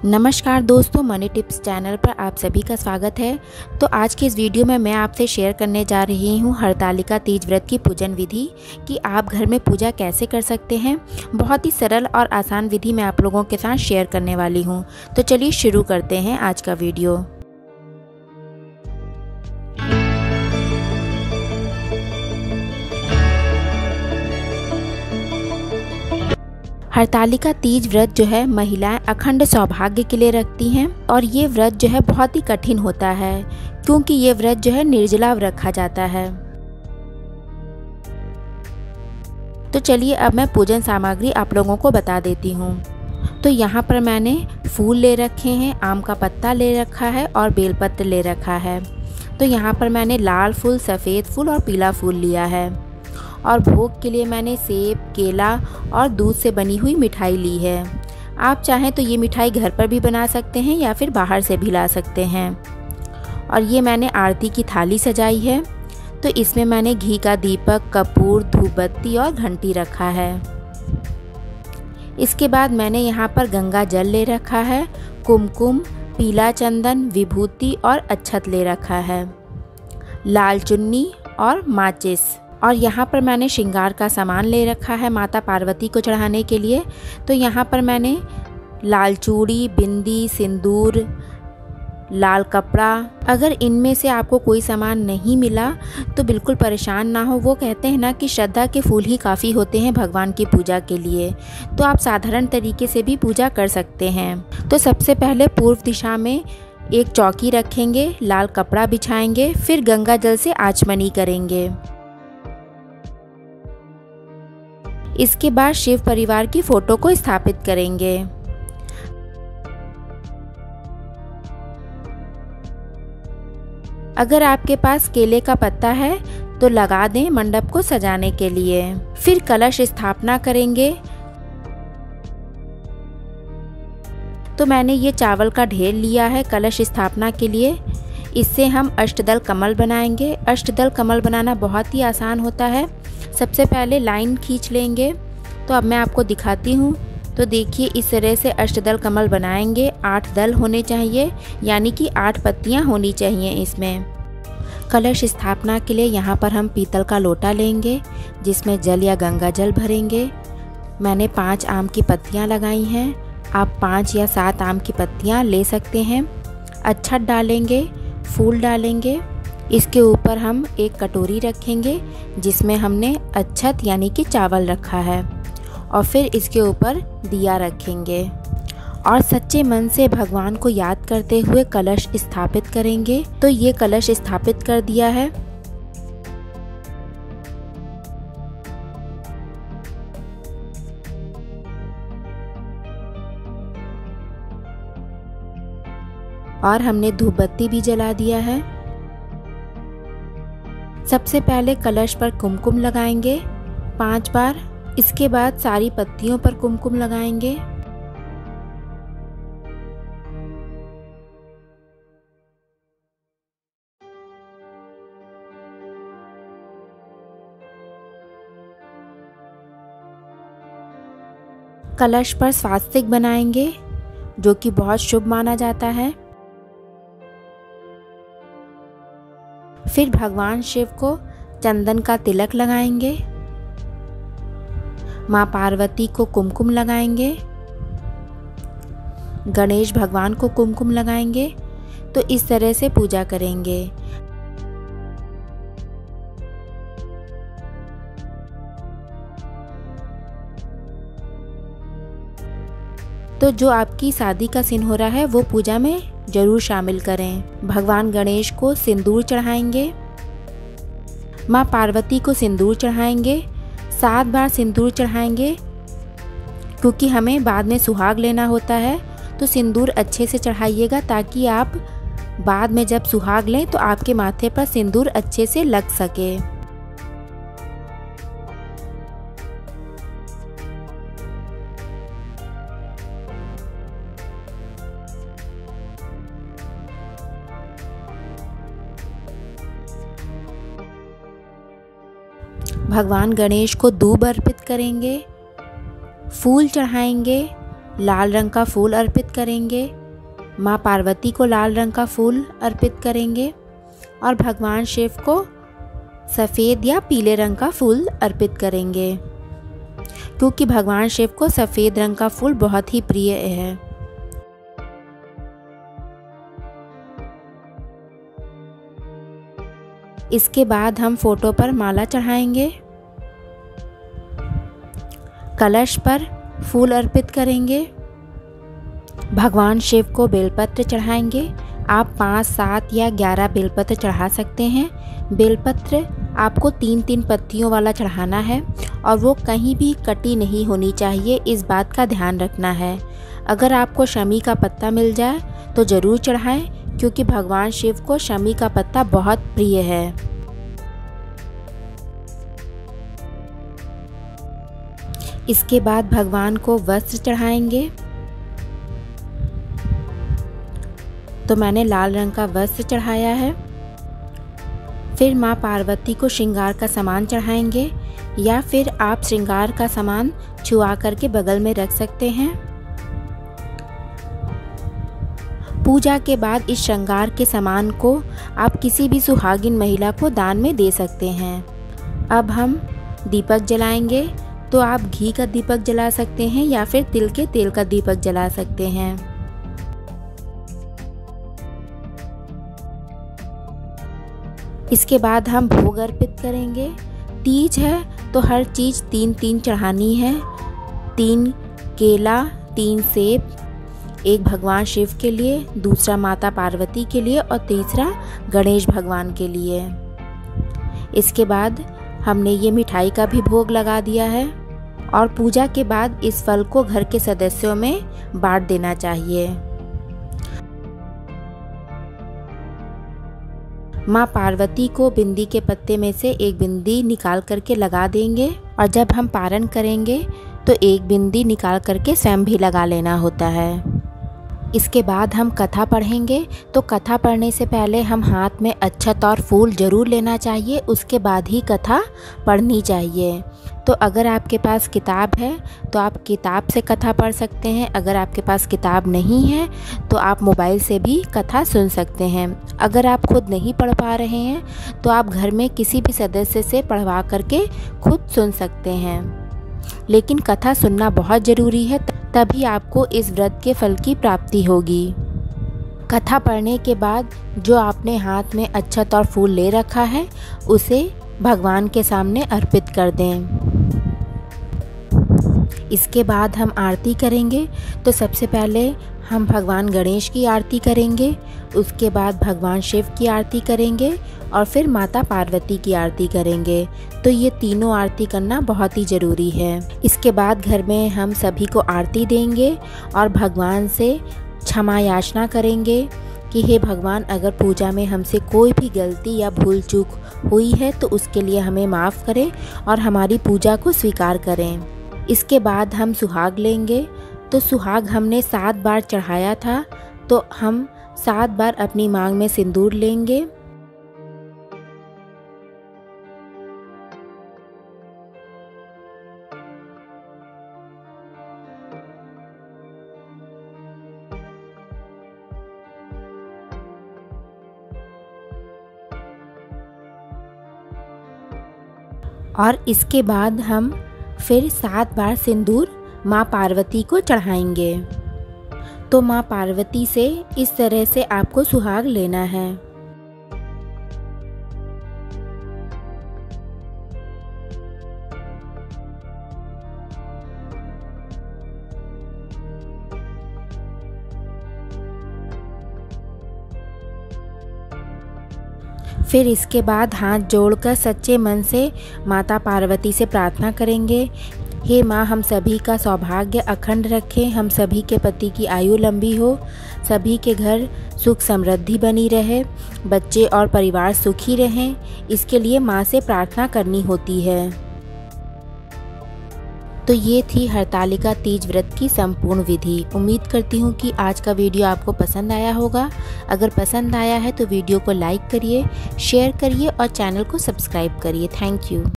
नमस्कार दोस्तों, money tips channel पर आप सभी का स्वागत है। तो आज की इस वीडियो में मैं आपसे शेयर करने जा रही हूँ हरतालिका तीज व्रत की पूजन विधि कि आप घर में पूजा कैसे कर सकते हैं। बहुत ही सरल और आसान विधि मैं आप लोगों के साथ शेयर करने वाली हूँ। तो चलिए शुरू करते हैं आज का वीडियो। हरतालिका तीज व्रत जो है महिलाएं अखंड सौभाग्य के लिए रखती हैं और ये व्रत जो है बहुत ही कठिन होता है क्योंकि ये व्रत जो है निर्जला रखा जाता है। तो चलिए अब मैं पूजन सामग्री आप लोगों को बता देती हूँ। तो यहाँ पर मैंने फूल ले रखे हैं, आम का पत्ता ले रखा है और बेलपत्र ले रखा है। तो यहाँ पर मैंने लाल फूल, सफ़ेद फूल और पीला फूल लिया है और भोग के लिए मैंने सेब, केला और दूध से बनी हुई मिठाई ली है। आप चाहें तो ये मिठाई घर पर भी बना सकते हैं या फिर बाहर से भी ला सकते हैं। और ये मैंने आरती की थाली सजाई है। तो इसमें मैंने घी का दीपक, कपूर, धूपबत्ती और घंटी रखा है। इसके बाद मैंने यहाँ पर गंगा जल ले रखा है, कुमकुम, पीला चंदन, विभूति और अक्षत ले रखा है, लाल चुन्नी और माचिस। और यहाँ पर मैंने श्रृंगार का सामान ले रखा है माता पार्वती को चढ़ाने के लिए। तो यहाँ पर मैंने लाल चूड़ी, बिंदी, सिंदूर, लाल कपड़ा। अगर इनमें से आपको कोई सामान नहीं मिला तो बिल्कुल परेशान ना हो। वो कहते हैं ना कि श्रद्धा के फूल ही काफ़ी होते हैं भगवान की पूजा के लिए। तो आप साधारण तरीके से भी पूजा कर सकते हैं। तो सबसे पहले पूर्व दिशा में एक चौकी रखेंगे, लाल कपड़ा बिछाएंगे, फिर गंगा जल से आचमनी करेंगे। इसके बाद शिव परिवार की फोटो को स्थापित करेंगे। अगर आपके पास केले का पत्ता है तो लगा दें मंडप को सजाने के लिए। फिर कलश स्थापना करेंगे। तो मैंने ये चावल का ढेर लिया है कलश स्थापना के लिए। इससे हम अष्टदल कमल बनाएंगे। अष्टदल कमल बनाना बहुत ही आसान होता है। सबसे पहले लाइन खींच लेंगे। तो अब मैं आपको दिखाती हूँ। तो देखिए इस तरह से अष्टदल कमल बनाएंगे। 8 दल होने चाहिए, यानी कि 8 पत्तियाँ होनी चाहिए इसमें। कलश स्थापना के लिए यहाँ पर हम पीतल का लोटा लेंगे जिसमें जल या गंगा जल भरेंगे। मैंने 5 आम की पत्तियाँ लगाई हैं। आप 5 या 7 आम की पत्तियाँ ले सकते हैं। अक्षत डालेंगे, फूल डालेंगे। इसके ऊपर हम एक कटोरी रखेंगे जिसमें हमने अक्षत यानी कि चावल रखा है और फिर इसके ऊपर दिया रखेंगे और सच्चे मन से भगवान को याद करते हुए कलश स्थापित करेंगे। तो ये कलश स्थापित कर दिया है। और हमने धूपबत्ती भी जला दिया है। सबसे पहले कलश पर कुमकुम लगाएंगे 5 बार। इसके बाद सारी पत्तियों पर कुमकुम लगाएंगे। कलश पर स्वास्तिक बनाएंगे जो कि बहुत शुभ माना जाता है। फिर भगवान शिव को चंदन का तिलक लगाएंगे। माँ पार्वती को कुमकुम लगाएंगे। गणेश भगवान को कुमकुम लगाएंगे। तो इस तरह से पूजा करेंगे। तो जो आपकी शादी का सीन हो रहा है वो पूजा में जरूर शामिल करें। भगवान गणेश को सिंदूर चढ़ाएंगे। माँ पार्वती को सिंदूर चढ़ाएंगे। 7 बार सिंदूर चढ़ाएंगे क्योंकि हमें बाद में सुहाग लेना होता है। तो सिंदूर अच्छे से चढ़ाइएगा ताकि आप बाद में जब सुहाग लें तो आपके माथे पर सिंदूर अच्छे से लग सके। भगवान गणेश को दूब अर्पित करेंगे, फूल चढ़ाएंगे लाल रंग का फूल अर्पित करेंगे, माँ पार्वती को लाल रंग का फूल अर्पित करेंगे और भगवान शिव को सफ़ेद या पीले रंग का फूल अर्पित करेंगे, क्योंकि भगवान शिव को सफ़ेद रंग का फूल बहुत ही प्रिय है। इसके बाद हम फोटो पर माला चढ़ाएंगे, कलश पर फूल अर्पित करेंगे, भगवान शिव को बेलपत्र चढ़ाएंगे। आप 5, 7 या 11 बेलपत्र चढ़ा सकते हैं। बेलपत्र आपको 3-3 पत्तियों वाला चढ़ाना है और वो कहीं भी कटी नहीं होनी चाहिए, इस बात का ध्यान रखना है। अगर आपको शमी का पत्ता मिल जाए तो ज़रूर चढ़ाएं, क्योंकि भगवान शिव को शमी का पत्ता बहुत प्रिय है। इसके बाद भगवान को वस्त्र चढ़ाएंगे। तो मैंने लाल रंग का वस्त्र चढ़ाया है। फिर माँ पार्वती को श्रृंगार का सामान चढ़ाएंगे, या फिर आप श्रृंगार का सामान छुआ करके बगल में रख सकते हैं। पूजा के बाद इस श्रृंगार के सामान को आप किसी भी सुहागिन महिला को दान में दे सकते हैं। अब हम दीपक जलाएंगे। तो आप घी का दीपक जला सकते हैं या फिर तिल के तेल का दीपक जला सकते हैं। इसके बाद हम भोग अर्पित करेंगे। तीज है तो हर चीज़ 3-3 चढ़ानी है। 3 केला, 3 सेब, एक भगवान शिव के लिए, दूसरा माता पार्वती के लिए और तीसरा गणेश भगवान के लिए। इसके बाद हमने ये मिठाई का भी भोग लगा दिया है और पूजा के बाद इस फल को घर के सदस्यों में बांट देना चाहिए। माँ पार्वती को बिंदी के पत्ते में से एक बिंदी निकाल करके लगा देंगे और जब हम पारण करेंगे तो एक बिंदी निकाल करके स्वयं भी लगा लेना होता है। इसके बाद हम कथा पढ़ेंगे। तो कथा पढ़ने से पहले हम हाथ में अक्षत और फूल ज़रूर लेना चाहिए, उसके बाद ही कथा पढ़नी चाहिए। तो अगर आपके पास किताब है तो आप किताब से कथा पढ़ सकते हैं। अगर आपके पास किताब नहीं है तो आप मोबाइल से भी कथा सुन सकते हैं। अगर आप खुद नहीं पढ़ पा रहे हैं तो आप घर में किसी भी सदस्य से पढ़वा करके खुद सुन सकते हैं, लेकिन कथा सुनना बहुत ज़रूरी है, तभी आपको इस व्रत के फल की प्राप्ति होगी। कथा पढ़ने के बाद जो आपने हाथ में अक्षत और फूल ले रखा है उसे भगवान के सामने अर्पित कर दें। इसके बाद हम आरती करेंगे। तो सबसे पहले हम भगवान गणेश की आरती करेंगे, उसके बाद भगवान शिव की आरती करेंगे और फिर माता पार्वती की आरती करेंगे। तो ये तीनों आरती करना बहुत ही ज़रूरी है। इसके बाद घर में हम सभी को आरती देंगे और भगवान से क्षमा याचना करेंगे कि हे भगवान, अगर पूजा में हमसे कोई भी गलती या भूल चूक हुई है तो उसके लिए हमें माफ़ करें और हमारी पूजा को स्वीकार करें। इसके बाद हम सुहाग लेंगे। तो सुहाग हमने 7 बार चढ़ाया था, तो हम 7 बार अपनी मांग में सिंदूर लेंगे। और इसके बाद हम फिर 7 बार सिंदूर माँ पार्वती को चढ़ाएंगे। तो माँ पार्वती से इस तरह से आपको सुहाग लेना है। फिर इसके बाद हाथ जोड़कर सच्चे मन से माता पार्वती से प्रार्थना करेंगे, हे माँ, हम सभी का सौभाग्य अखंड रखें, हम सभी के पति की आयु लंबी हो, सभी के घर सुख समृद्धि बनी रहे, बच्चे और परिवार सुखी रहें। इसके लिए माँ से प्रार्थना करनी होती है। तो ये थी हरतालिका तीज व्रत की संपूर्ण विधि। उम्मीद करती हूँ कि आज का वीडियो आपको पसंद आया होगा। अगर पसंद आया है तो वीडियो को लाइक करिए, शेयर करिए और चैनल को सब्सक्राइब करिए। Thank you.